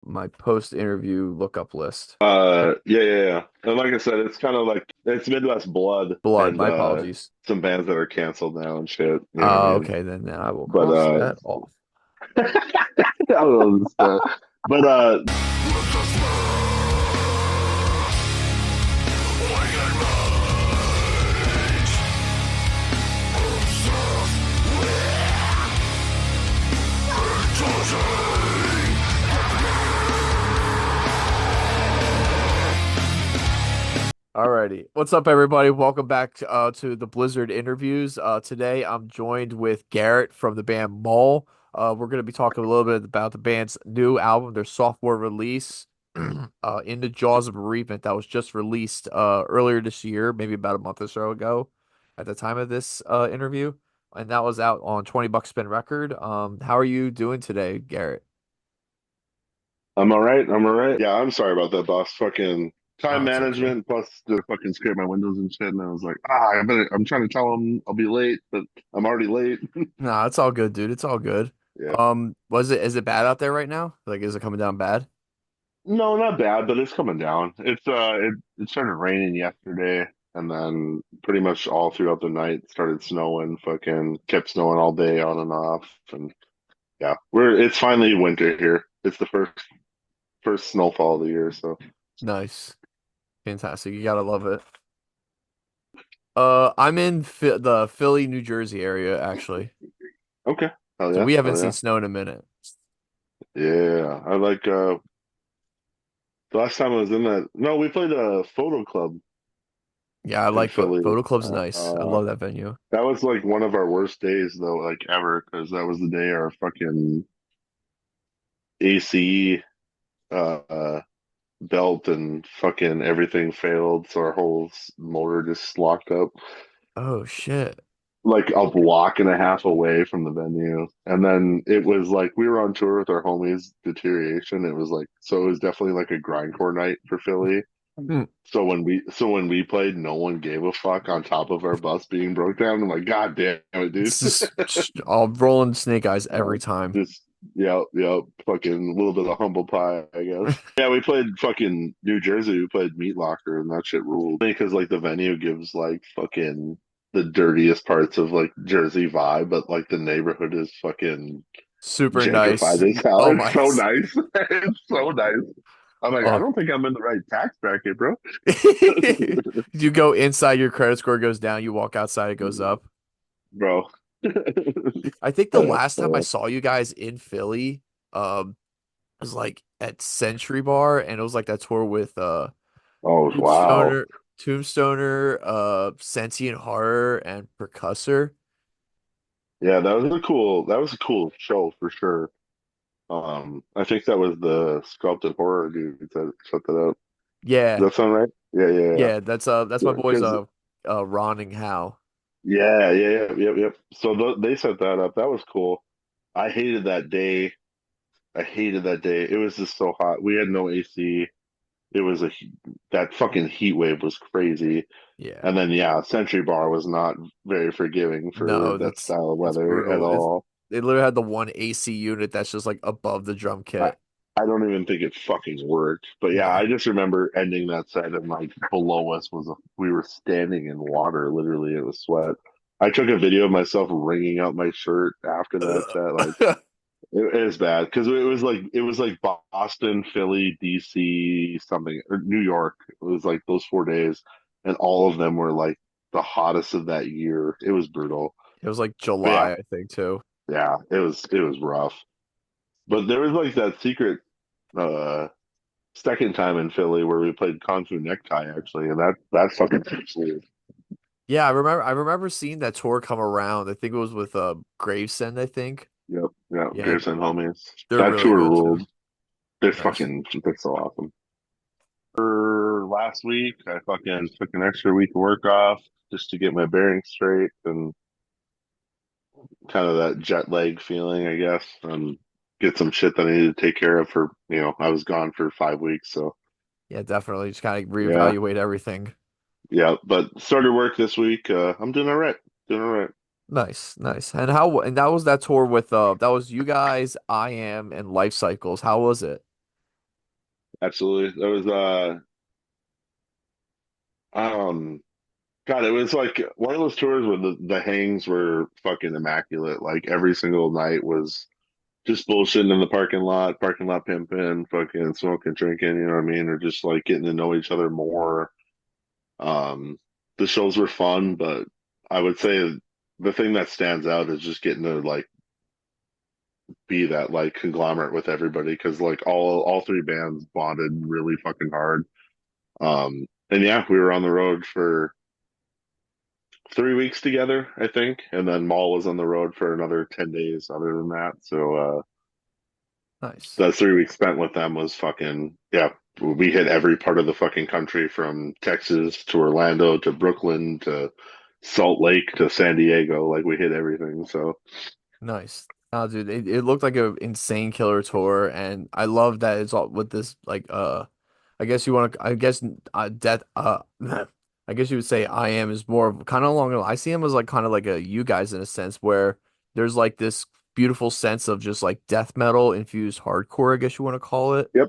my post interview lookup list. Yeah. And like I said, it's kind of like it's Midwest Blood Blood. and My apologies. some bands that are canceled now and shit. You know what I mean? Okay, then I will But cross that off. I don't know, but Alrighty. What's up, everybody? Welcome back to the Blyzzrd interviews. Today I'm joined with Garrett from the band Maul. We're going to be talking a little bit about the band's new album, their sophomore release, In the Jaws of Bereavement, that was just released earlier this year, maybe about a month or so ago at the time of this interview. And that was out on 20 Bucks Spin Record. How are you doing today, Garrett? I'm all right. I'm all right. Yeah, I'm sorry about that, boss. Fucking time Oh, it's okay. management plus the fucking scrape my windows and shit. And I was like, I better. I'm trying to tell them I'll be late, but I'm already late. No, it's all good, dude. It's all good. Yeah. Is it bad out there right now? Like, is it coming down bad? No, not bad, but it's coming down. It started raining yesterday, and then pretty much all throughout the night started snowing. Fucking kept snowing all day on and off, and yeah, we're it's finally winter here. It's the first snowfall of the year, so Nice. Fantastic. You gotta love it. I'm in the Philly, New Jersey area, actually. okay. Hell So yeah, we haven't hell seen yeah, snow in a minute. yeah. I like the last time I was in that. No, we played a photo club Yeah, I in like Philly. Photo Club's nice. I love that venue. That was like one of our worst days though, like ever, because that was the day our fucking AC belt and fucking everything failed, so our whole motor just locked up Oh shit. like a block and a half away from the venue. And then it was like we were on tour with our homies, Deterioration. It was like so it was definitely like a grindcore night for Philly. Hmm. So when we played, no one gave a fuck on top of our bus being broke down. I'm like, God damn it, dude. It's just all rolling snake eyes every time. Just yeah, fucking a little bit of humble pie, I guess. Yeah, we played fucking New Jersey. We played Meat Locker, and that shit ruled. Because like the venue gives like fucking the dirtiest parts of like Jersey vibe, but like the neighborhood is fucking Super nice. gentrified as hell. Oh It's my. so nice. It's so nice. I'm like, I Oh. don't think I'm in the right tax bracket, bro. You go inside, your credit score goes down. You walk outside, it goes up. Bro. I think the last time I saw you guys in Philly, um, was like at Century Bar, and it was like that tour with Oh wow. Tombstoner, Sentient Horror, and Percussor. Yeah, that was a cool show for sure. I think that was the sculpted horror dude that set that up. Yeah, Does that sound right? Yeah. yeah, that's my boys Because Ron and Hal. yep. So they set that up. That was cool. I hated that day. I hated that day. It was just so hot. We had no AC. It was that fucking heat wave was crazy. Yeah. And then yeah, Century Bar was not very forgiving for No, that that's style of it's weather at brutal. It's all. they literally had the one AC unit that's just like above the drum I, kit. I don't even think it fucking worked. But yeah, Yeah. I just remember ending that set and like below us we were standing in water. Literally, it was sweat. I took a video of myself wringing out my shirt after that set. Like it was bad because it was like Boston, Philly, DC, something or New York. It was like those 4 days, and all of them were like the hottest of that year. It was brutal. It was like But yeah, July, I think, too. yeah, it was rough. But there was like that secret uh second time in Philly where we played Kung Fu Necktie actually, and that fucking weird. Yeah, I remember seeing that tour come around. I think it was with Gravesend, I think. Yep, Yeah, Garrett homies. they're That really tour good too. ruled. They're Nice. fucking they're so awesome. For last week, I fucking took an extra week of work off just to get my bearings straight and kind of that jet lag feeling, I guess, and get some shit that I needed to take care of for, I was gone for 5 weeks. So Yeah, definitely. Just kind of yeah, reevaluate everything. yeah. But started work this week. I'm doing all right. Doing all right. Nice, nice. And that was that tour with that was you guys, I am, and Life Cycles. How was it? absolutely. There was um God, it was like one of those tours where the hangs were fucking immaculate. Like every single night was just bullshitting in the parking lot pimping, fucking smoking, drinking, you know what I mean? Or just like getting to know each other more. Um, the shows were fun, but I would say the thing that stands out is just getting to like be that like conglomerate with everybody because like all three bands bonded really fucking hard. And yeah, we were on the road for 3 weeks together, I think, and then Maul was on the road for another 10 days. Other than that, so Nice. that 3 weeks spent with them was fucking yeah. We hit every part of the fucking country from Texas to Orlando to Brooklyn to Salt Lake to San Diego. Like we hit everything. So Nice. Oh, dude, it looked like an insane killer tour, and I love that it's all with this like I guess you want to I guess death I guess you would say I am is more of kind of along I see him as like kind of like a you guys in a sense where there's like this beautiful sense of just like death metal infused hardcore, I guess you want to call it. yep,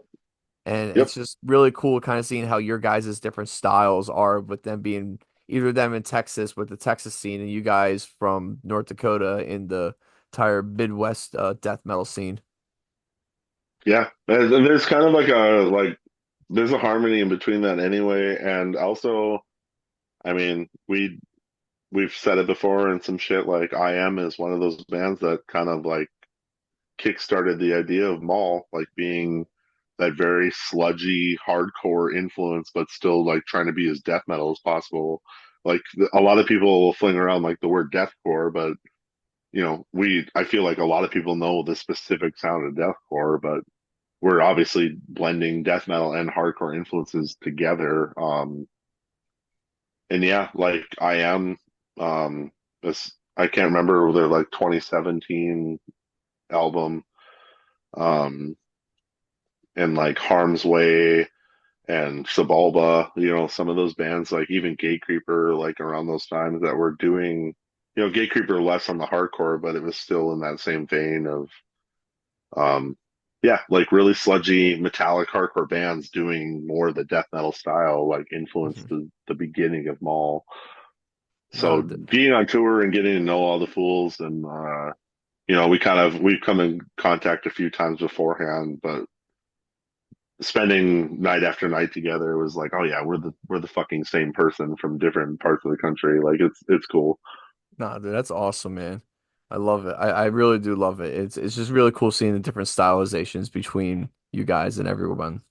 And yep, it's just really cool kind of seeing how your guys' different styles are with them being either them in Texas with the Texas scene and you guys from North Dakota in the entire Midwest death metal scene. yeah. And there's kind of like a like there's a harmony in between that anyway. And also, I mean, we've said it before and some shit like I Am is one of those bands that kind of like kickstarted the idea of Maul like being that very sludgy hardcore influence but still like trying to be as death metal as possible. Like a lot of people will fling around like the word deathcore, but we I feel like a lot of people know the specific sound of deathcore, but we're obviously blending death metal and hardcore influences together. And yeah, like I Am this I can't remember their like 2017 album, um, and like Harm's Way and Sabalba, some of those bands, like even Gatecreeper, like around those times that were doing, Gatecreeper less on the hardcore, but it was still in that same vein of, um, yeah, like really sludgy metallic hardcore bands doing more of the death metal style, like influenced Mhm. the beginning of Maul. No, So being on tour and getting to know all the fools and, we've come in contact a few times beforehand, but spending night after night together was like, oh yeah, we're the fucking same person from different parts of the country. Like it's cool. no, dude, that's awesome, man. I love it. I really do love it. It's just really cool seeing the different stylizations between you guys and everyone.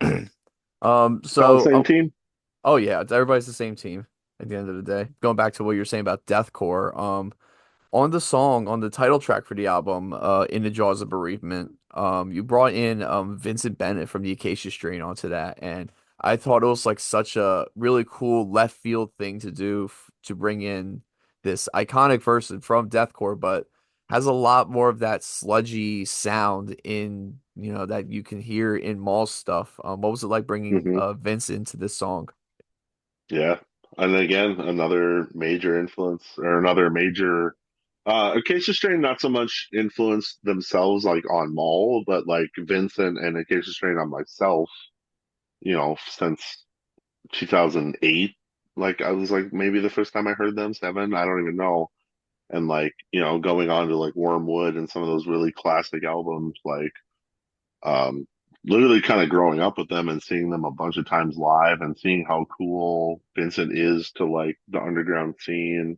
It's all the So same team. oh yeah, everybody's the same team at the end of the day. Going back to what you're saying about deathcore, on the song, on the title track for the album, In the Jaws of Bereavement, you brought in Vincent Bennett from the Acacia Strain onto that, and I thought it was like such a really cool left field thing to do to bring in this iconic person from deathcore, but has a lot more of that sludgy sound in, that you can hear in Maul's stuff. What was it like bringing Hmm. Vince into this song? Yeah, and again, another major influence or another major. Acacia Strain not so much influenced themselves like on Maul, but like Vincent and Acacia Strain on myself. Since 2008. Like I was like maybe the first time I heard them, seven. I don't even know. And like going on to like Wormwood and some of those really classic albums, like um literally kind of growing up with them and seeing them a bunch of times live and seeing how cool Vincent is to like the underground scene,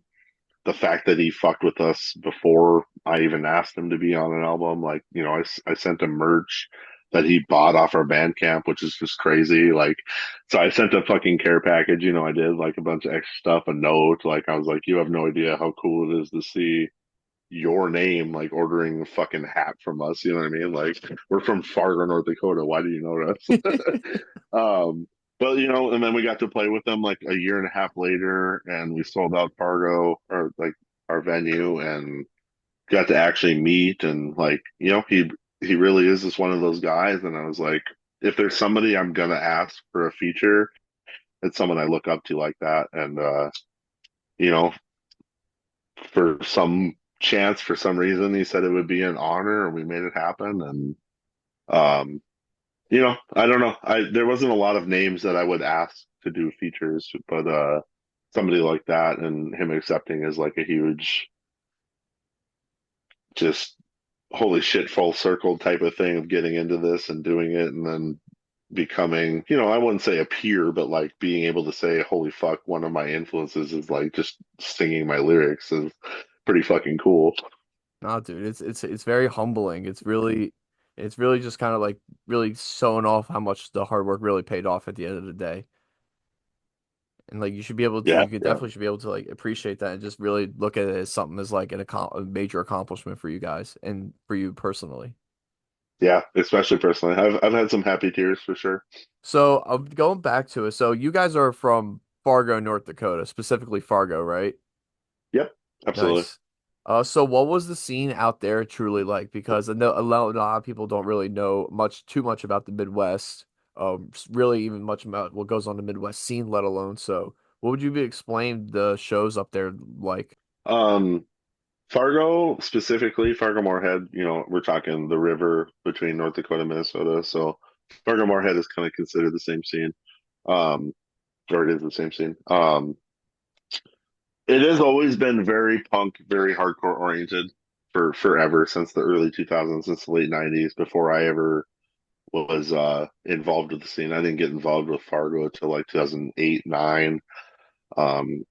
the fact that he fucked with us before I even asked him to be on an album. Like, I sent him merch that he bought off our Bandcamp, which is just crazy. Like, so I sent a fucking care package, I did like a bunch of extra stuff, a note. Like, I was like, you have no idea how cool it is to see your name, like ordering a fucking hat from us. You know what I mean? Like, we're from Fargo, North Dakota. Why do you know us? um, but and then we got to play with them like a year and a half later, and we sold out Fargo or like our venue, and got to actually meet, and like he really is just one of those guys. And I was like, if there's somebody I'm gonna ask for a feature, it's someone I look up to like that. And you know, for some chance, for some reason, he said it would be an honor, and we made it happen. And um, I don't know. I There wasn't a lot of names that I would ask to do features, but somebody like that and him accepting is like a huge, just holy shit, full circle type of thing of getting into this and doing it and then becoming, I wouldn't say a peer, but like being able to say, holy fuck, one of my influences is like just singing my lyrics is pretty fucking cool. Nah, dude, it's very humbling. It's really just kind of like really showing off how much the hard work really paid off at the end of the day. And like Yeah, you could yeah, definitely should be able to like appreciate that and just really look at it as something as like a major accomplishment for you guys and for you personally. yeah. Especially personally, I've had some happy tears for sure. So going back to it, so you guys are from Fargo, North Dakota, specifically Fargo, right? Yep, absolutely. Nice. So what was the scene out there truly like? Because I know a lot of people don't really know too much about the Midwest. Really even much about what goes on the Midwest scene, let alone. So, what would you be explain the shows up there like? Um, Fargo specifically, Fargo Moorhead, we're talking the river between North Dakota and Minnesota. So Fargo Moorhead is kind of considered the same scene. Um, or it is the same scene. It has always been very punk, very hardcore oriented for forever since the early 2000s, since the late 90s, before I ever was involved with the scene. I didn't get involved with Fargo until like 2008, 9. Um,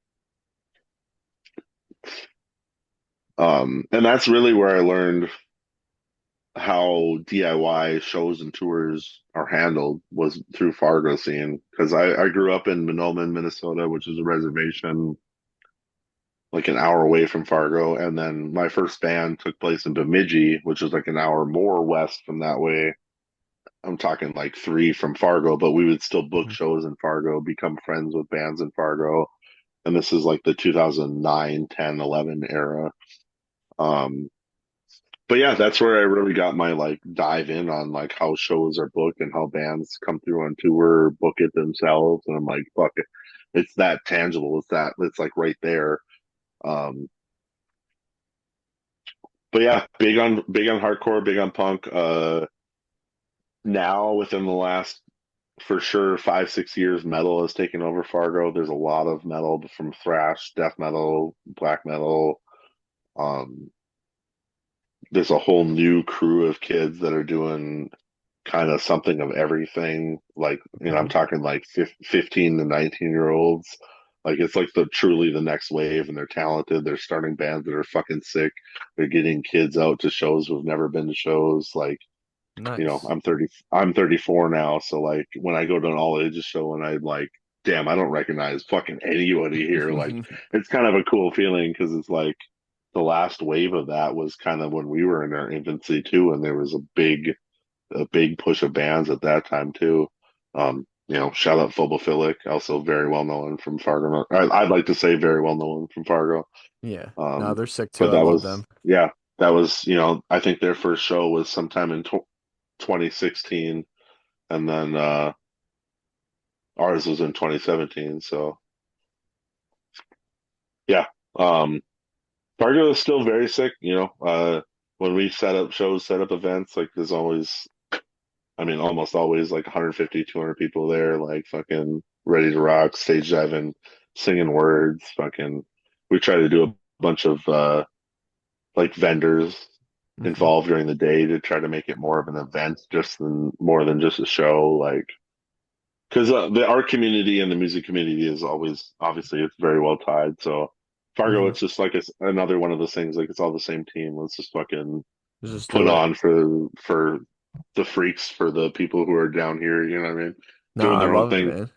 and that's really where I learned how DIY shows and tours are handled was through Fargo scene because I grew up in Mahnomen, Minnesota, which is a reservation like an hour away from Fargo, and then my first band took place in Bemidji, which is like an hour more west from that way. I'm talking like 3 from Fargo, but we would still book Mhm. shows in Fargo, become friends with bands in Fargo, and this is like the 2009, 10, 11 era. Um, but yeah, that's where I really got my like dive in on like how shows are booked and how bands come through on tour, book it themselves, and I'm like, fuck it, it's that tangible, it's like right there. Um, but yeah, big on hardcore, big on punk. Now within the last for sure 5 6 years, metal has taken over Fargo. There's a lot of metal from thrash, death metal, black metal. Um, there's a whole new crew of kids that are doing kind of something of everything. Like, I'm Okay. talking like 15 to 19-year olds. Like, it's like truly the next wave, and they're talented. They're starting bands that are fucking sick. They're getting kids out to shows who've never been to shows. Like, Nice. I'm 34 now. So, like, when I go to an all ages show and I'm like, damn, I don't recognize fucking anybody here. Like, it's kind of a cool feeling because it's like the last wave of that was kind of when we were in our infancy too. And there was a big push of bands at that time too. Shout out Phobophilic, also very well known from Fargo. I'd like to say very well known from Fargo. Yeah. No, Um, they're sick too. but I love them. that was, I think their first show was sometime in 2016, and then ours was in 2017. So yeah, um, Fargo is still very sick. When we set up shows, set up events, like there's always, I mean, almost always like 150, 200 people there, like fucking ready to rock, stage diving, singing words, fucking. We try to do a bunch of like vendors Hmm. involved during the day to try to make it more of an event, more than just a show. Like, because the art community and the music community is always obviously it's very well tied. So Fargo, Hmm. it's just like another one of those things. Like it's all the same team. Let's just fucking Just put do it. on for the freaks, for the people who are down here. You know what I mean? No, Doing I their own love it, thing. man.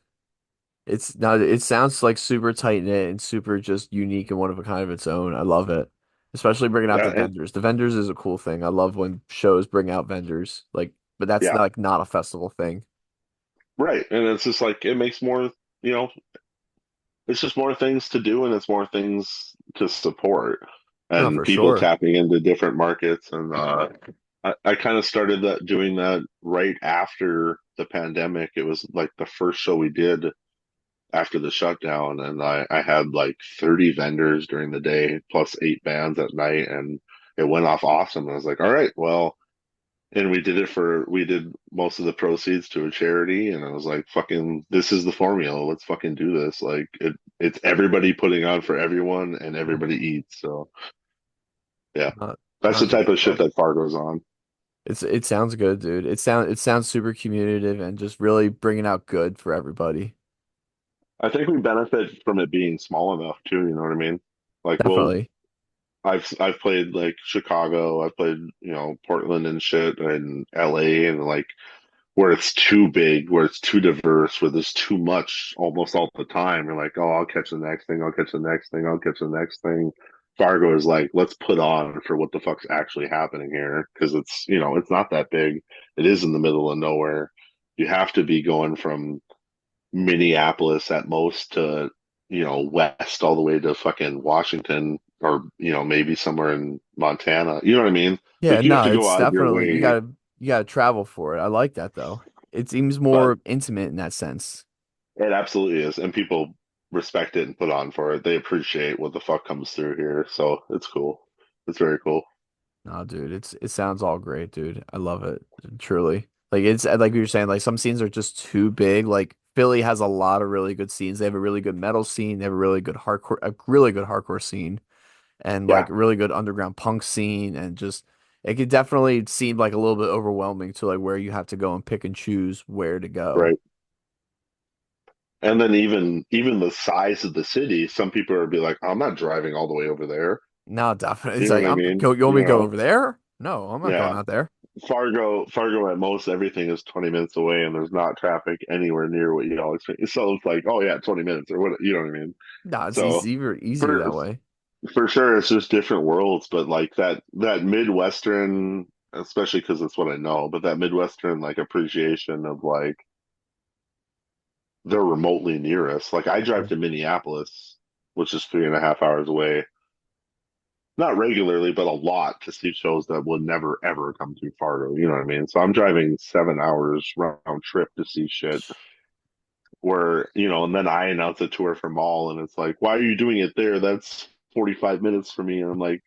It's not, it sounds like super tight knit and super just unique and one of a kind of its own. I love it. Especially bringing out the Yeah, vendors. The vendors is a cool thing. I love when shows bring out vendors. Like, but that's yeah, not a festival thing. right. And it's just like it makes more. You know, it's just more things to do and it's more things to support No, and for people sure. tapping into different markets. And I kind of started doing that right after the pandemic. It was like the first show we did after the shutdown, and I had like 30 vendors during the day plus 8 bands at night, and it went off awesome. And I was like, all right, well. and we did most of the proceeds to a charity, and I was like, fucking, this is the formula. Let's fucking do this. Like it's everybody putting on for everyone, and everybody eats. So yeah, Not, that's the not, type of shit well, that Fargo's on. it sounds good, dude. It sounds super communicative and just really bringing out good for everybody. I think we benefit from it being small enough too. You know what I mean? Like, well, Definitely. I've played like Chicago, I've played Portland and shit, and LA, and like where it's too big, where it's too diverse, where there's too much almost all the time. You're like, oh, I'll catch the next thing, I'll catch the next thing, I'll catch the next thing. Fargo is like, let's put on for what the fuck's actually happening here because it's not that big. It is in the middle of nowhere. You have to be going from Minneapolis at most to, west all the way to fucking Washington or, maybe somewhere in Montana. You know what I mean? Yeah, Like you have no, to go it's out of your definitely way. you gotta travel for it. I like that though. It seems But more intimate in that sense. it absolutely is. And people respect it and put on for it. They appreciate what the fuck comes through here. So it's cool. It's very cool. No, dude, it sounds all great, dude. I love it. Truly. Like it's like you were saying, like some scenes are just too big. Like Philly has a lot of really good scenes. They have a really good metal scene, they have a really good hardcore scene, and Yeah, like a really good underground punk scene, and just it could definitely seem like a little bit overwhelming to like where you have to go and pick and choose where to go. right. And then even the size of the city, some people are be like, I'm not driving all the way over there. No, definitely. It's You know like what I I'm mean? go you want me to go over there? No, I'm not going Yeah. out there. Fargo at most everything is 20 minutes away and there's not traffic anywhere near what y'all experience. So it's like, oh yeah, 20 minutes or what, you know what I mean? No, it's So easier for that way. for sure it's just different worlds, but like that Midwestern, especially because it's what I know, but that Midwestern like appreciation of like they're remotely near us. Like I drive Mhm. to Minneapolis, which is 3.5 hours away, not regularly, but a lot to see shows that will never ever come through Fargo. You know what I mean? So I'm driving 7 hours round trip to see shit where, and then I announce a tour for Maul and it's like, why are you doing it there? That's 45 minutes for me. And I'm like,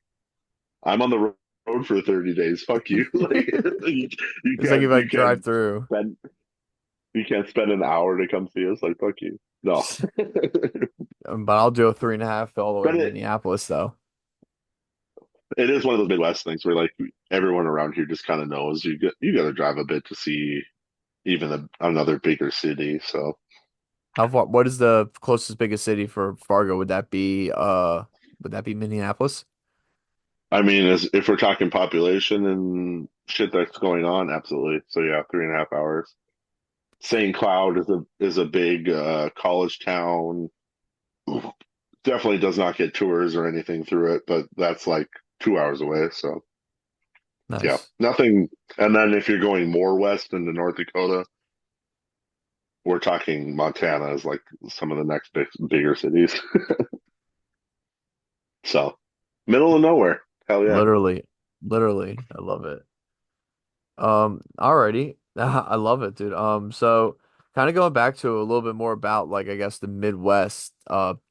I'm on the road for 30 days. Fuck you. Like you It's like if can't I you drive can't through. spend you can't spend an hour to come see us. Like fuck you. No. But I'll do a 3.5 all the way But to Minneapolis though. it is one of those Midwest things where like everyone around here just kind of knows you got to drive a bit to see even another bigger city. So, How far, what is the closest biggest city for Fargo? Would that be Minneapolis? I mean, as if we're talking population and shit that's going on, absolutely. So yeah, 3.5 hours. St. Cloud is a big college town. Definitely does not get tours or anything through it, but that's like 2 hours away. So yeah, Nice. nothing. And then if you're going more west into North Dakota, we're talking Montana is like some of the next bigger cities. So middle of nowhere. Hell yeah. Literally, literally. I love it. Alrighty. I love it, dude. So kind of going back to a little bit more about like I guess the Midwest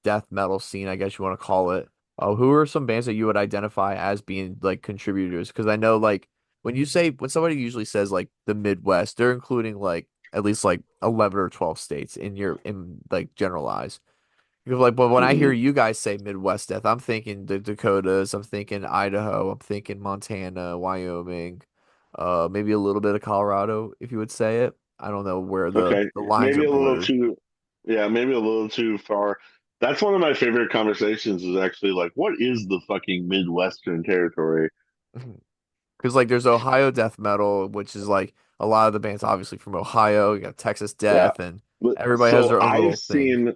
death metal scene, I guess you want to call it. Who are some bands that you would identify as being like contributors? Because I know like when somebody usually says like the Midwest, they're including like at least like 11 or 12 states in like general eyes. Because like, but when I hear Hmm. you guys say Midwest death, I'm thinking the Dakotas, I'm thinking Idaho, I'm thinking Montana, Wyoming, maybe a little bit of Colorado, if you would say it. I don't know where Okay. the lines Maybe are a little blurred. too, yeah, maybe a little too far. That's one of my favorite conversations is actually like, what is the fucking Midwestern territory? Because like there's Ohio death metal, which is like a lot of the bands obviously from Ohio. You got Texas Yeah. death, and But everybody has so their own I've little thing. seen,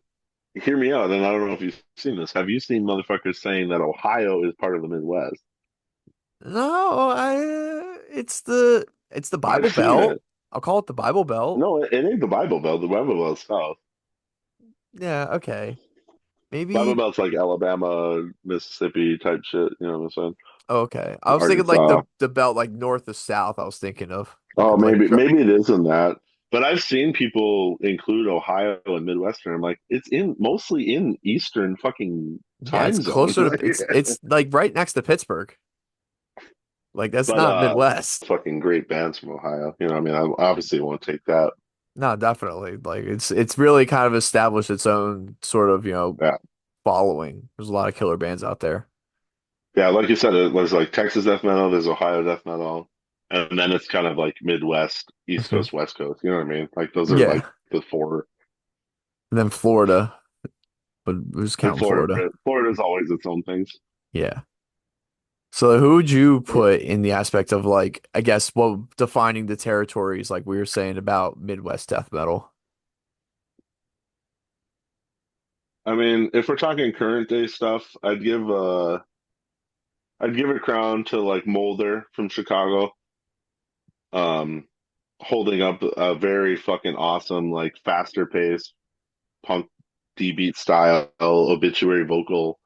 hear me out, and I don't know if you've seen this. Have you seen motherfuckers saying that Ohio is part of the Midwest? No, it's the I've Bible seen Belt. it. I'll call it the Bible Belt. No, it ain't the Bible Belt. The Bible Belt's south. Yeah, okay. Bible Maybe. Belt's like Alabama, Mississippi type shit. You know what I'm saying? Okay. I was thinking like Arkansas. the belt like north to south. I was thinking of Oh, like maybe it isn't that. But I've seen people include Ohio and Midwestern. I'm like, it's in mostly in Eastern fucking yeah, it's time zone. closer to it's like right next to Pittsburgh. Like that's But not Midwest. fucking great bands from Ohio. You know, I mean, I obviously won't take that. No, definitely. Like it's really kind of established its own sort of, Yeah, following. There's a lot of killer bands out there. yeah. Like you said, it was like Texas death metal. There's Ohio death metal, and then it's kind of like Midwest, East Mhm. Coast, West Coast. You know what I mean? Like those are like Yeah. the four. And then Florida, but who's And counting Florida? Florida's always its own things. Yeah. So who would you put in the aspect of like, I guess, what defining the territories like we were saying about Midwest death metal? I mean, if we're talking current day stuff, I'd give a crown to like Mulder from Chicago, um, holding up a very fucking awesome, like faster paced punk D beat style obituary vocal,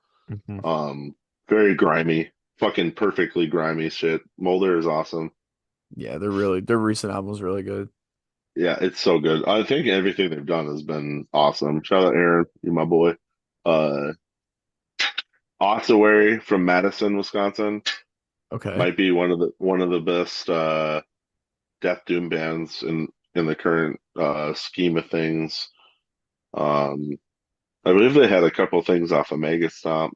Hmm. um, very grimy, fucking perfectly grimy shit. Mulder is awesome. Yeah, their recent album's really good. Yeah, it's so good. I think everything they've done has been awesome. Shout out Aaron, you my boy. Uh, Ossuary from Madison, Wisconsin, Okay. might be one of the best death doom bands in the current scheme of things. Um, I believe they had a couple things off of Mega Stomp,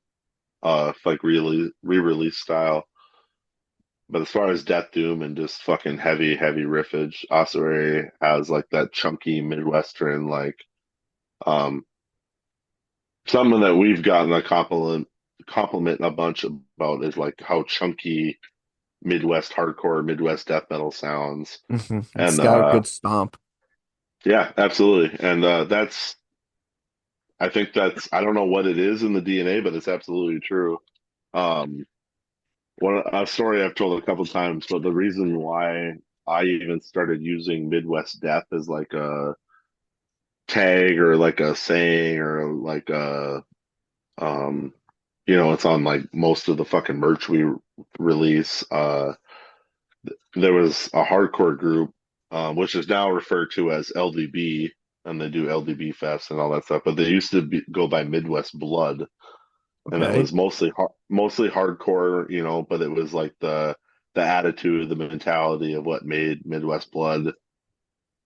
like re-release style. But as far as death doom and just fucking heavy, heavy riffage, Ossuary has like that chunky Midwestern um something that we've gotten a compliment a bunch about is like how chunky Midwest hardcore, Midwest death metal sounds. It's And got a good stomp. yeah, absolutely. And I think I don't know what it is in the DNA, but it's absolutely true. Um, a story I've told a couple times, but the reason why I even started using Midwest Death as like a tag or like a saying or like a it's on like most of the fucking merch we release. There was a hardcore group, which is now referred to as LDB, and they do LDB Fest and all that stuff. But they used to go by Midwest Blood, and that Okay. was mostly hardcore, but it was like the attitude, the mentality of what made Midwest Blood.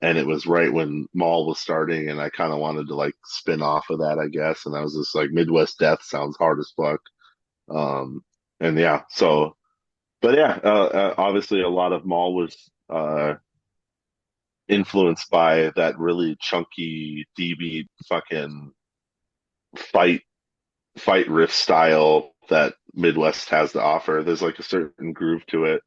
And it was right when Maul was starting, and I kind of wanted to like spin off of that, I guess. And I was just like, Midwest Death sounds hard as fuck. Um, and yeah, so, but yeah, obviously a lot of Maul was influenced by that really chunky DB fucking fight fight riff style that Midwest has to offer. There's like a certain groove to it.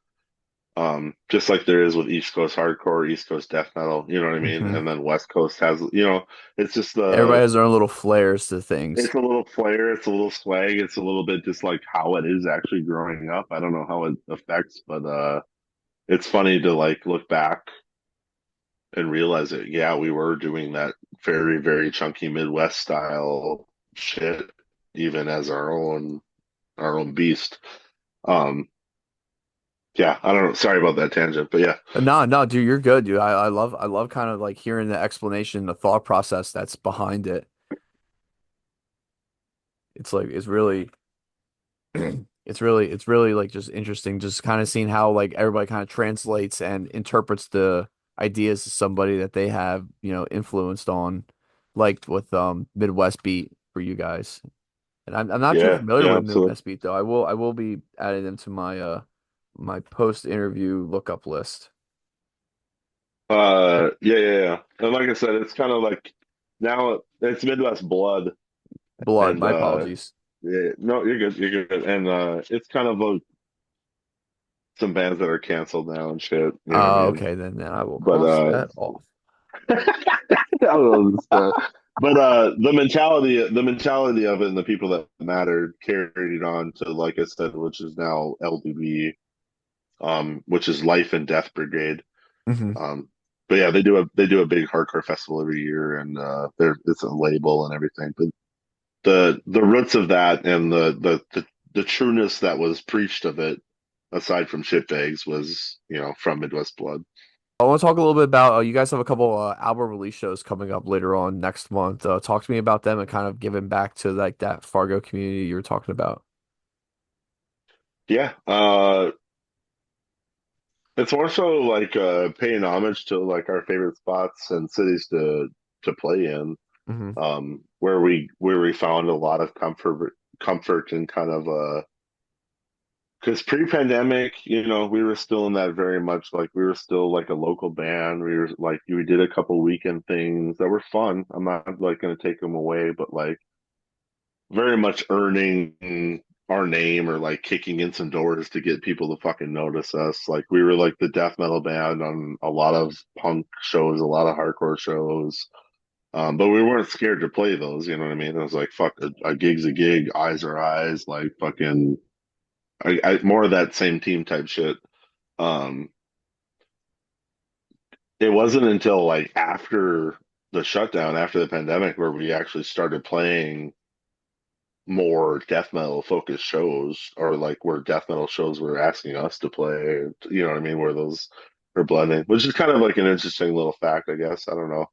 Just like there is with East Coast hardcore, East Coast death metal, you know what I mean? Hmm. And then West Coast has, it's just Everybody has their own little flares to things. it's a little flair, it's a little swag, it's a little bit just like how it is actually growing up. I don't know how it affects, but it's funny to like look back and realize that, yeah, we were doing that very, very chunky Midwest style shit, even as our own beast. Um, yeah, I don't know. Sorry about that tangent, but yeah. No, no, dude, you're good, dude. I love kind of like hearing the explanation, the thought process that's behind it. It's like it's really like just interesting, just kind of seeing how like everybody kind of translates and interprets the ideas of somebody that they have, influenced on, like with Midwest Beat for you guys. And I'm not too Yeah, familiar yeah, with absolutely. Midwest Beat though. I will be adding them to my post interview lookup list. Yeah, yeah, yeah. And like I said, it's kind of like now it's Midwest Blood, Blood, and my apologies. yeah, no, you're good. And it's kind of some bands that are canceled now and shit. You know what I mean? Okay, then I will But cross that off. I don't know, but the mentality of it and the people that mattered carried it on to, like I said, which is now LDB, which is Life and Death Brigade. Hmm. Um, but yeah, they do a big hardcore festival every year, and it's a label and everything. But the roots of that and the trueness that was preached of it, aside from shitbags, was from Midwest Blood. I want to talk a little bit about you guys have a couple album release shows coming up later on next month. Talk to me about them and kind of giving back to like that Fargo community you were talking about. Yeah, It's more so like paying homage to like our favorite spots and cities to play in. Hmm. Where we found a lot of comfort and kind of because pre-pandemic, we were still in that very much like we were still like a local band. We were like we did a couple weekend things that were fun. I'm not like going to take them away, but like very much earning our name or like kicking in some doors to get people to fucking notice us. Like we were like the death metal band on a lot of punk shows, a lot of hardcore shows. But we weren't scared to play those, you know what I mean? It was like, fuck, a gig's a gig, eyes are eyes, like fucking, more of that same team type shit. Um, it wasn't until like after the shutdown, after the pandemic, where we actually started playing more death metal focused shows, or like where death metal shows were asking us to play, you know what I mean? Where those are blending, which is kind of like an interesting little fact, I guess. I don't know.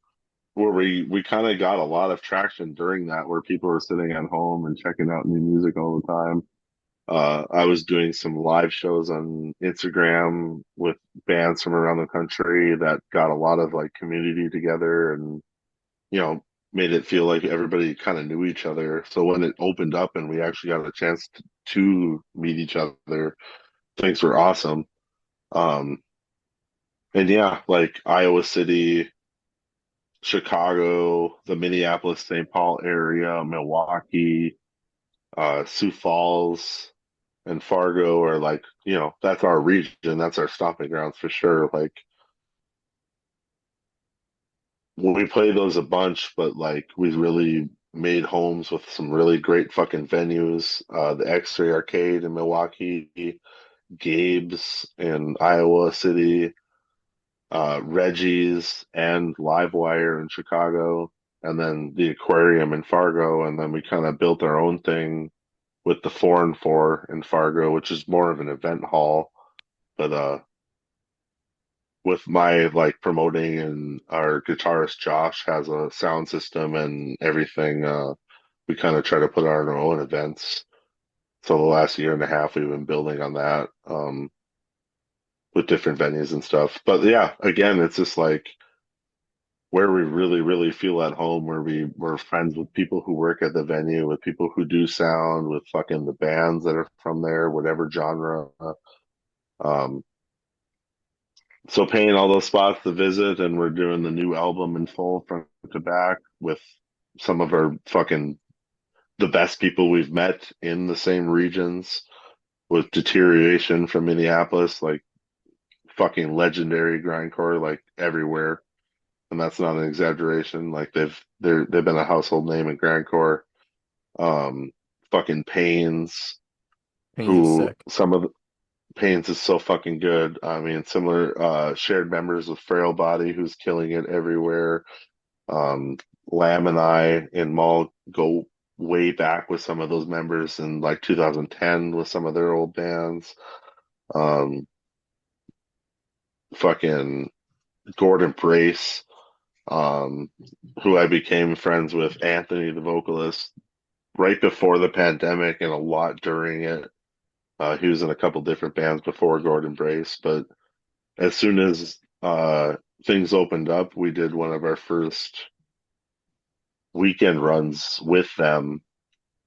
Where we kind of got a lot of traction during that, where people were sitting at home and checking out new music all the time. I was doing some live shows on Instagram with bands from around the country that got a lot of like community together and, you know, made it feel like everybody kind of knew each other. So when it opened up and we actually got a chance to meet each other, things were awesome. Um, and yeah, like Iowa City, Chicago, the Minneapolis, St. Paul area, Milwaukee, Sioux Falls, and Fargo are like, that's our region, that's our stomping grounds for sure. Like when we play those a bunch, but like we really made homes with some really great fucking venues. The X-Ray Arcade in Milwaukee, Gabe's in Iowa City, Reggie's and Livewire in Chicago, and then the aquarium in Fargo. And then we kind of built our own thing with the 4 and 4 in Fargo, which is more of an event hall. But with my like promoting, and our guitarist Josh has a sound system and everything, we kind of try to put on our own events. So the last year and a half we've been building on that, with different venues and stuff. But yeah, again, it's just like where we really, really feel at home, where we're friends with people who work at the venue, with people who do sound, with fucking the bands that are from there, whatever genre. Um, so paying all those spots to visit, and we're doing the new album in full front to back with some of our fucking the best people we've met in the same regions, with Deterioration from Minneapolis, like fucking legendary grindcore, like everywhere. And that's not an exaggeration. Like they've been a household name in grindcore. Um, fucking Pains, Pains is who sick. some of the Pains is so fucking good. I mean, similar shared members with Frail Body, who's killing it everywhere. Um, Lamb and I and Maul go way back with some of those members in like 2010 with some of their old bands. Um, fucking Gordon Brace, um, who I became friends with Anthony, the vocalist, right before the pandemic and a lot during it. He was in a couple different bands before Gordon Brace, but as soon as things opened up, we did one of our first weekend runs with them,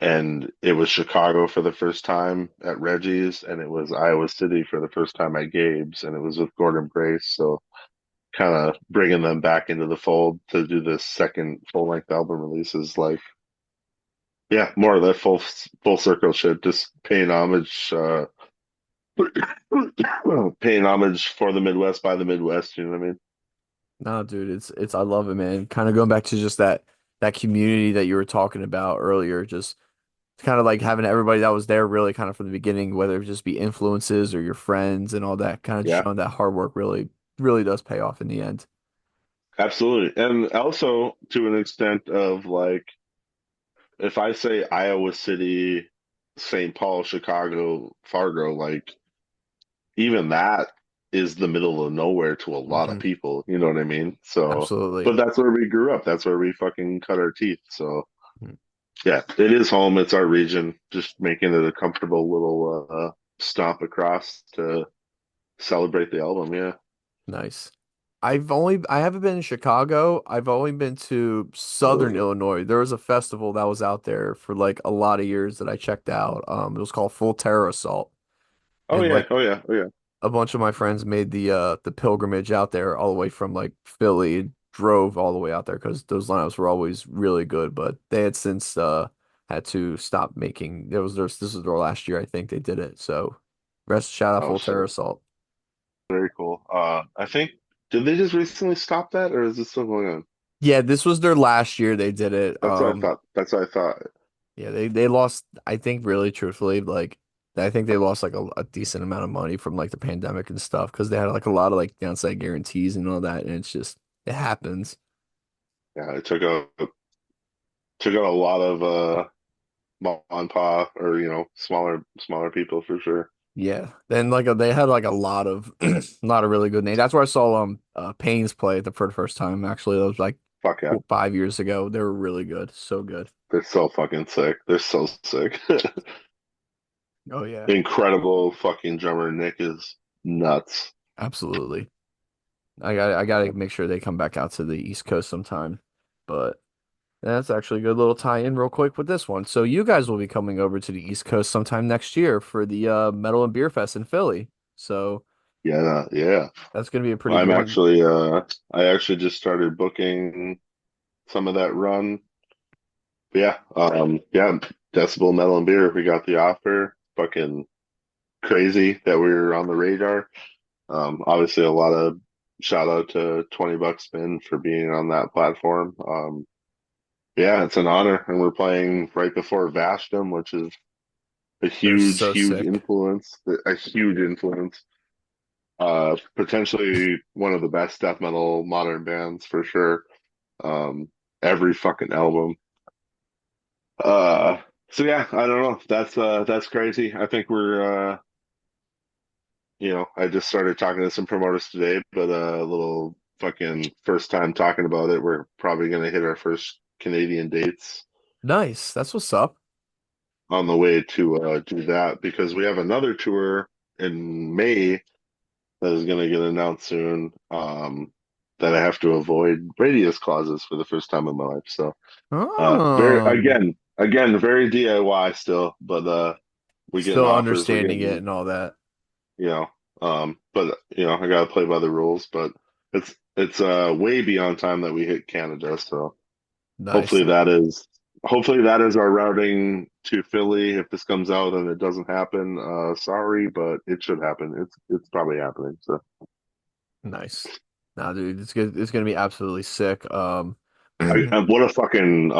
and it was Chicago for the first time at Reggie's, and it was Iowa City for the first time at Gabe's, and it was with Gordon Brace. So kind of bringing them back into the fold to do this second full length album release is like, yeah, more of that full circle shit. Just paying homage, paying homage for the Midwest by the Midwest. You know what I mean? No, dude, it's I love it, man. Kind of going back to just that community that you were talking about earlier, just kind of like having everybody that was there really kind of from the beginning, whether it just be influences or your friends and all that, kind of just Yeah, showing that hard work really does pay off in the end. absolutely. And also to an extent of like, if I say Iowa City, St. Paul, Chicago, Fargo, like even that is the middle of nowhere to a lot of Hmm. people. You know what I mean? So, Absolutely. but that's where we grew up. That's where we fucking cut our teeth. So, Mhm. yeah, it is home. It's our region. Just making it a comfortable little stop across to celebrate the album. Yeah. Nice. I haven't been in Chicago. I've only been to Southern Illinois. There was a festival that was out there for like a lot of years that I checked out. It was called Full Terror Assault. Oh And yeah. like Oh yeah. Oh yeah. a bunch of my friends made the pilgrimage out there all the way from like Philly, drove all the way out there because those lineups were always really good, but they had since had to stop making this was their last year I think they did it. So rest shout out Oh, Full Terror so Assault. very cool. I think did they just recently stop that, or is this still going on? Yeah, this was their last year they did it. That's what I thought. That's what I thought. Yeah, they lost I think really truthfully like I think they lost like a decent amount of money from like the pandemic and stuff because they had like a lot of like downside guarantees and all that and it's just it happens. Yeah, it took out a lot of mom and pop or smaller people for sure. Yeah. Then like they had like a lot of a lot of really good names. That's where I saw Pains play for the first time actually. That was like Fuck yeah, 5 years ago. They were really good. So good. they're so fucking sick. They're so sick. Oh yeah. Incredible fucking drummer. Nick is nuts. Absolutely. I gotta make sure they come back out to the East Coast sometime. But that's actually a good little tie-in real quick with this one. So you guys will be coming over to the East Coast sometime next year for the Metal and Beer Fest in Philly. So Yeah, yeah. that's gonna be a pretty I'm good one. actually I actually just started booking some of that run. But yeah, Decibel Metal and Beer. We got the offer. Fucking crazy that we were on the radar. Obviously a lot of shout out to 20 Bucks Spin for being on that platform. Yeah, it's an honor, and we're playing right before Vashdom, which is a They're huge, so huge sick. influence. A huge influence. Potentially one of the best death metal modern bands for sure. Um, every fucking album. Uh, so yeah, I don't know. That's crazy. I think we're I just started talking to some promoters today, but a little fucking first time talking about it. We're probably gonna hit our first Canadian dates Nice. That's what's up. on the way to do that because we have another tour in May that is going to get announced soon. That I have to avoid radius clauses for the first time in my life. So, very Oh, again, very DIY still, but we getting still offers. We're understanding it getting, and all that. you know, but I got to play by the rules. But it's way beyond time that we hit Canada. So Nice. hopefully that is our routing to Philly. If this comes out and it doesn't happen, sorry, but it should happen. It's probably happening. So Nice. Nah, dude, it's good. It's gonna be absolutely sick. what a fucking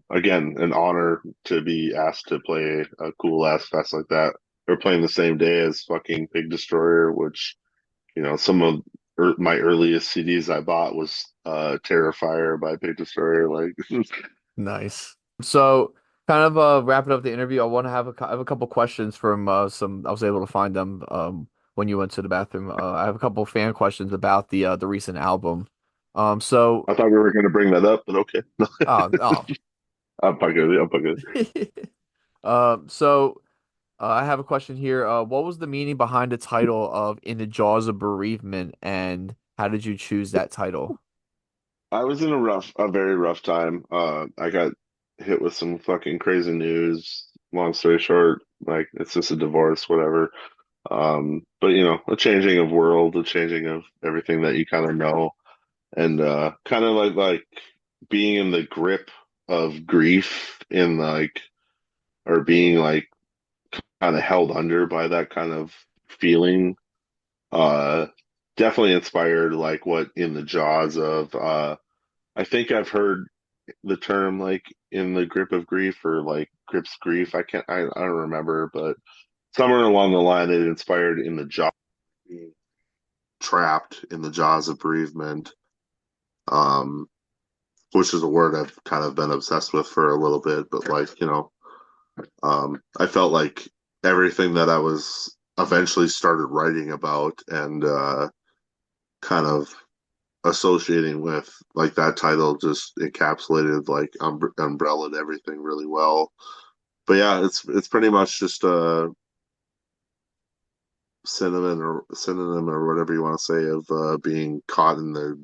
again an honor to be asked to play a cool ass fest like that. We're playing the same day as fucking Pig Destroyer, which some of my earliest CDs I bought was Terrifier by Pig Destroyer. Like Nice. So, kind of wrapping up the interview, I want to I have a couple questions from some I was able to find them when you went to the bathroom. I have a couple fan questions about the recent album. So, I thought we were going to bring that up, but okay. oh. I'm fucking I'm fucking So I have a question here. What was the meaning behind the title of In the Jaws of Bereavement, and how did you choose that title? I was in a very rough time. I got hit with some fucking crazy news. Long story short, like it's just a divorce, whatever. But a changing of world, a changing of everything that you kind of know, and kind of like being in the grip of grief in like or being like kind of held under by that kind of feeling. Uh, Definitely inspired like what in the jaws of I think I've heard the term like in the grip of grief or like grips grief. I don't remember, but somewhere along the line it inspired in the jaw being trapped in the jaws of bereavement, um, which is a word I've kind of been obsessed with for a little bit. But like I felt like everything that I was eventually started writing about and kind of associating with like that title just encapsulated like umbrellaed everything really well. But yeah, it's pretty much just synonym or whatever you want to say of being caught in the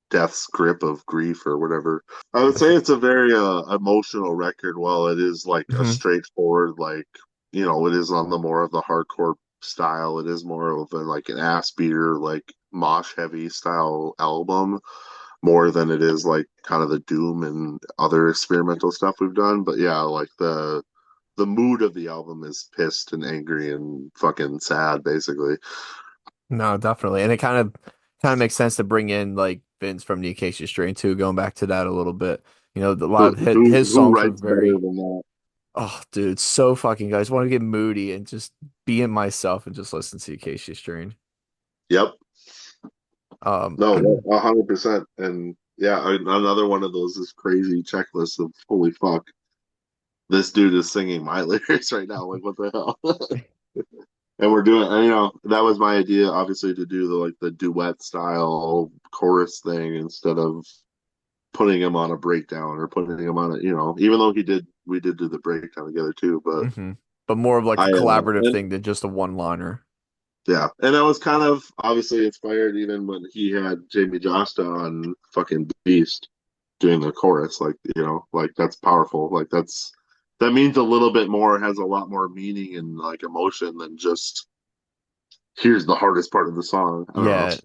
death's grip of grief or whatever. I would I say think. it's a very emotional record. While it is like a Mhm. straightforward, like it is on the more of the hardcore style. It is more of like an ass beater, like mosh heavy style album, more than it is like kind of the doom and other experimental stuff we've done. But yeah, like the mood of the album is pissed and angry and fucking sad, basically. No, definitely, and it kind of makes sense to bring in like Vince from the Acacia Strain too. Going back to that a little bit, a lot Who of who his who songs are writes better very. than that? Oh, dude, so fucking good. I just want to get moody and just be in myself and just listen to Acacia Strain. Yep. No, I 100%. And yeah, another one of those is crazy checklists of holy fuck, this dude is singing my lyrics right now. Like, what the hell? And we're doing, and, that was my idea, obviously, to do the duet style chorus thing instead of putting him on a breakdown or putting him on even though we did do the breakdown together too. But hmm But more of like a I, collaborative and thing than just a one-liner. yeah, and I was kind of obviously inspired even when he had Jamie Josta on fucking Beast doing the chorus. Like, like that's powerful. Like that means a little bit more, has a lot more meaning and like emotion than just here's the hardest part of the song. I don't know. Yeah,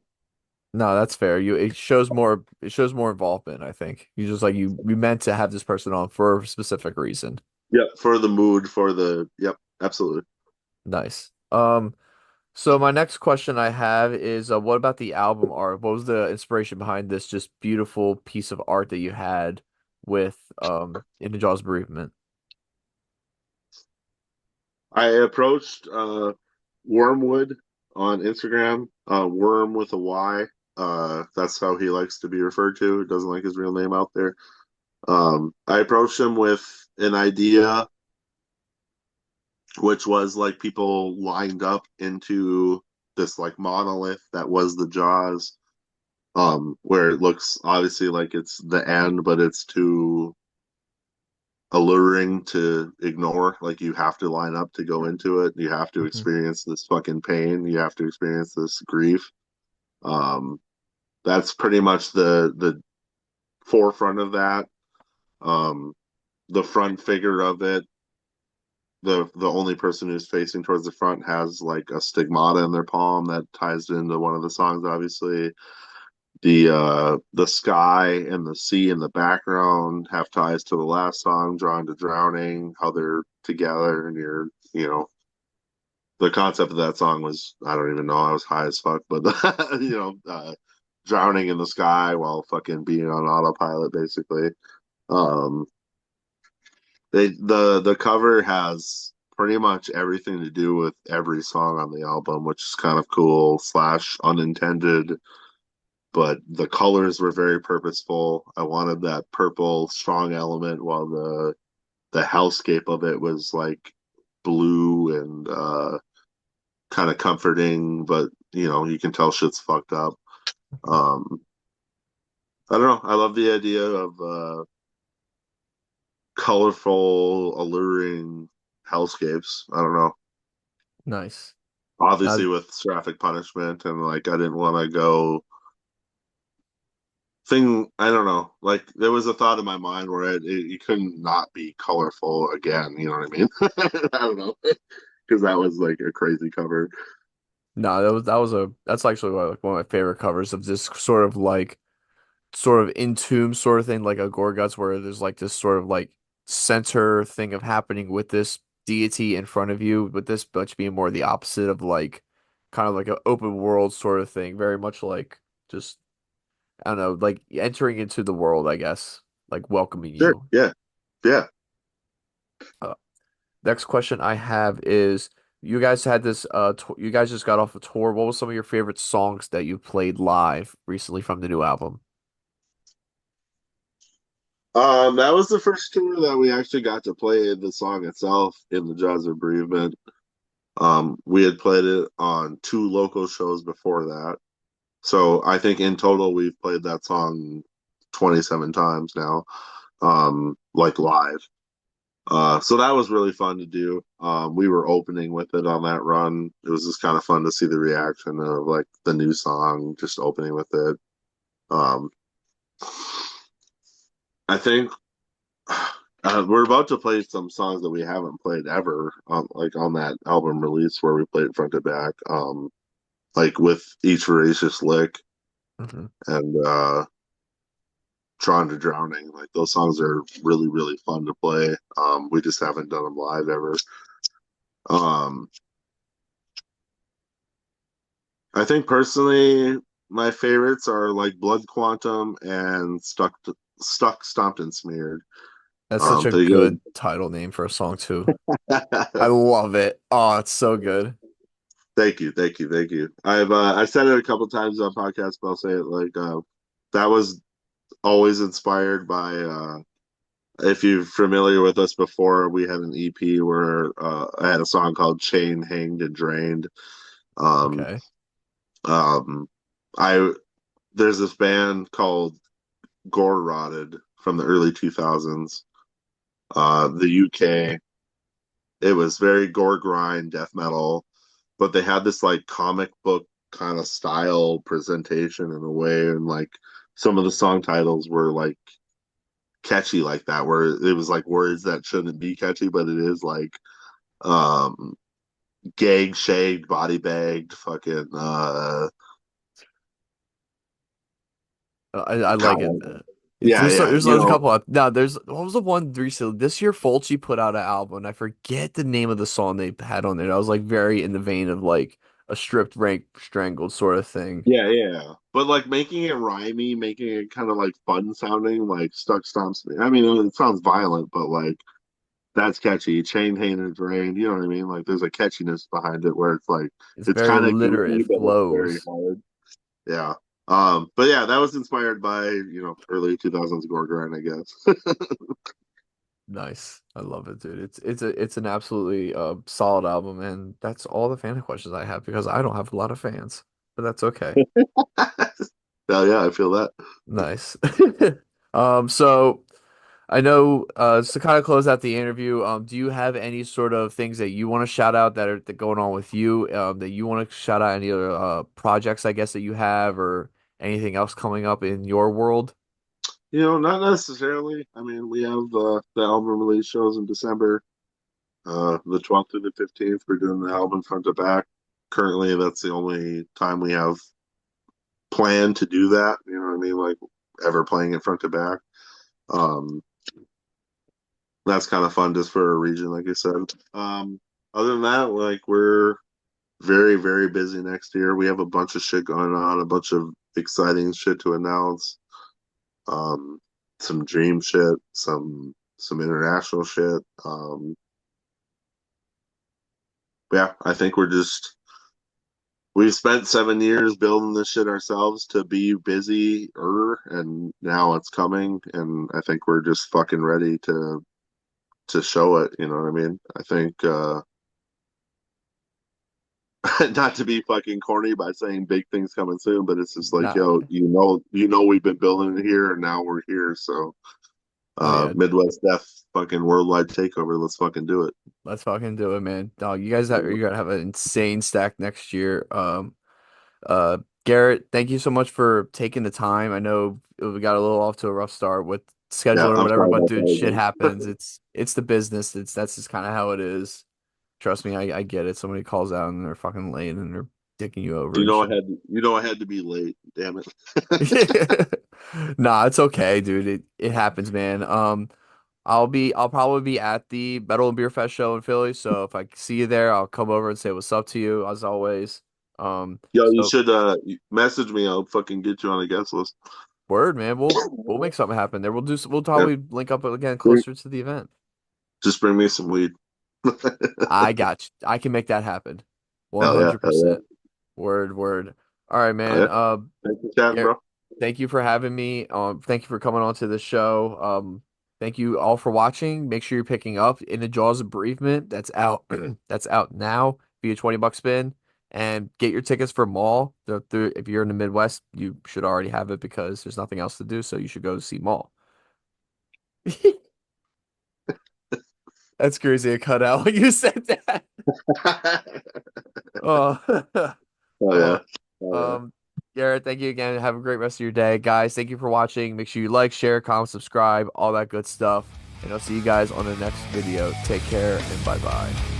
no, that's fair. It shows more involvement, I think. You just like you meant to have this person on for a specific reason. Yep, for the mood, for the yep, absolutely. Nice. So my next question I have is what about the album art? What was the inspiration behind this just beautiful piece of art that you had with in the Jaws of Bereavement? I approached Wormwood on Instagram, Worm with a Y. That's how he likes to be referred to. He doesn't like his real name out there. I approached him with an idea, which was like people lined up into this like monolith that was the Jaws, where it looks obviously like it's the end, but it's too alluring to ignore. Like you have to line up to go into it. You have to Hmm. experience this fucking pain. You have to experience this grief. Um, that's pretty much the forefront of that. Um, the front figure of it, the only person who's facing towards the front has like a stigmata in their palm that ties into one of the songs, obviously. The sky and the sea in the background have ties to the last song, Drawn to Drowning, how they're together, and the concept of that song was, I don't even know, I was high as fuck, but drowning in the sky while fucking being on autopilot, basically. Um, the cover has pretty much everything to do with every song on the album, which is kind of cool slash unintended. But the colors were very purposeful. I wanted that purple strong element, while the hellscape of it was like blue and kind of comforting, but you can tell shit's fucked up. Um, I don't know. I love the idea of colorful, alluring hellscapes. I don't know. Nice. Obviously, Now, with traffic punishment, and like I didn't want to go thing. I don't know. Like there was a thought in my mind where it couldn't not be colorful again. You know what I mean? I don't know, because that was like a crazy cover. no, that's actually like one of my favorite covers of this sort of entomb sort of thing, like a Gorguts, where there's like this sort of like center thing of happening with this deity in front of you, with this much being more the opposite of like kind of like an open world sort of thing, very much like just I don't know, like entering into the world, I guess, like welcoming Sure. you. Yeah. Yeah. Uh, Next question I have is you guys had this you guys just got off a tour. What was some of your favorite songs that you played live recently from the new album? That was the first tour that we actually got to play the song itself in the Jaws of Bereavement. We had played it on two local shows before that. So I think in total we've played that song 27 times now, like live. So that was really fun to do. We were opening with it on that run. It was just kind of fun to see the reaction of like the new song, just opening with it. Um, I think we're about to play some songs that we haven't played ever like on that album release where we played front to back. Like with each voracious lick Hmm. and Drawn to Drowning. Like those songs are really, really fun to play. We just haven't done them live ever. Um, I think personally, my favorites are like Blood Quantum and Stuck, Stomped, and Smeared. That's such a They good title name for a song too. I go. love it. Oh, it's so good. Thank you, thank you, thank you. I said it a couple times on podcasts, but I'll say it like that was always inspired by if you're familiar with us before, we had an EP where I had a song called Chain Hanged and Drained. Um, Okay. um, I there's this band called Gore Rotted from the early 2000s, the UK. It was very gore grind death metal, but they had this like comic book kind of style presentation in a way, and like some of the song titles were like catchy like that, where it was like words that shouldn't be catchy, but it is like um gag shagged, body bagged, fucking I like it. God. It's Yeah, yeah. there's a couple of now there's what was the one recently this year Fulci put out an album and I forget the name of the song they had on there. I was like very in the vein of like a stripped rank strangled sort of thing. Yeah, yeah. But like making it rhymey, making it kind of like fun sounding, like Stuck Stomps Me. I mean, it sounds violent, but like that's catchy. Chain Hanged and Drained, you know what I mean? Like there's a catchiness behind it where it's like It's it's very kind of literate. It goofy, but it's very flows. hard. Yeah. But yeah, that was inspired by, early 2000s gore grind, I guess. Nice. I love it, dude. It's an absolutely solid album and that's all the fan questions I have because I don't have a lot of fans. But that's okay. Hell yeah, I feel that. Nice. So I know just to kind of close out the interview, do you have any sort of things that you want to shout out that going on with you, that you want to shout out any other projects I guess that you have or anything else coming up in your world? Not necessarily. I mean, we have the album release shows in December, the 12th through the 15th. We're doing the album front to back. Currently, that's the only time we have planned to do that. You know what I mean? Like ever playing it front to back. Um, that's kind of fun just for a region, like I said. Other than that, like we're very, very busy next year. We have a bunch of shit going on, a bunch of exciting shit to announce. Um, some dream shit, some international shit. Yeah, I think we've spent 7 years building this shit ourselves to be busy-er, and now it's coming, and I think we're just fucking ready to show it. You know what I mean? I think not to be fucking corny by saying big things coming soon, but it's just like, Not. yo, we've been building it here, and now we're here. So, Oh yeah. Midwest Death, fucking worldwide takeover. Let's fucking do it. Let's fucking do it, man. Dog, you gotta have an insane stack next year. Garrett, thank you so much for taking the time. I know we got a little off to a rough start with Yeah, scheduling or I'm whatever, sorry but about dude, shit that happens. It's the business. That's just kind of how it is. Trust me, I get it. Somebody calls out and they're fucking late and they're dicking you over and shit. I had to be late. Damn it. Nah, it's okay, dude. It happens, man. I'll probably be at the Metal and Beer Fest show in Philly, so if I see you there, I'll come over and say what's up to you as always. Yo, you So should message me. I'll fucking get you on a guest list. word, man. We'll make something happen there. We'll Yeah, probably link up again bring, closer to the event. just bring me some weed. I got you. I can make that happen. Hell yeah, hell yeah, 100%. Word, word. All right, hell man. yeah. Thanks for chatting, Garrett, bro. thank you for having me. Thank you for coming on to the show. Thank you all for watching. Make sure you're picking up In the Jaws of Bereavement. That's out. That's out now via $20 spin. And get your tickets for Maul. If you're in the Midwest, you should already have it because there's nothing else to do. So you should go see Maul. That's crazy. It cut out when you said that. Oh, Oh oh, yeah. Oh yeah. um, Garrett, thank you again. Have a great rest of your day, guys. Thank you for watching. Make sure you like, share, comment, subscribe, all that good stuff. And I'll see you guys on the next video. Take care and bye bye.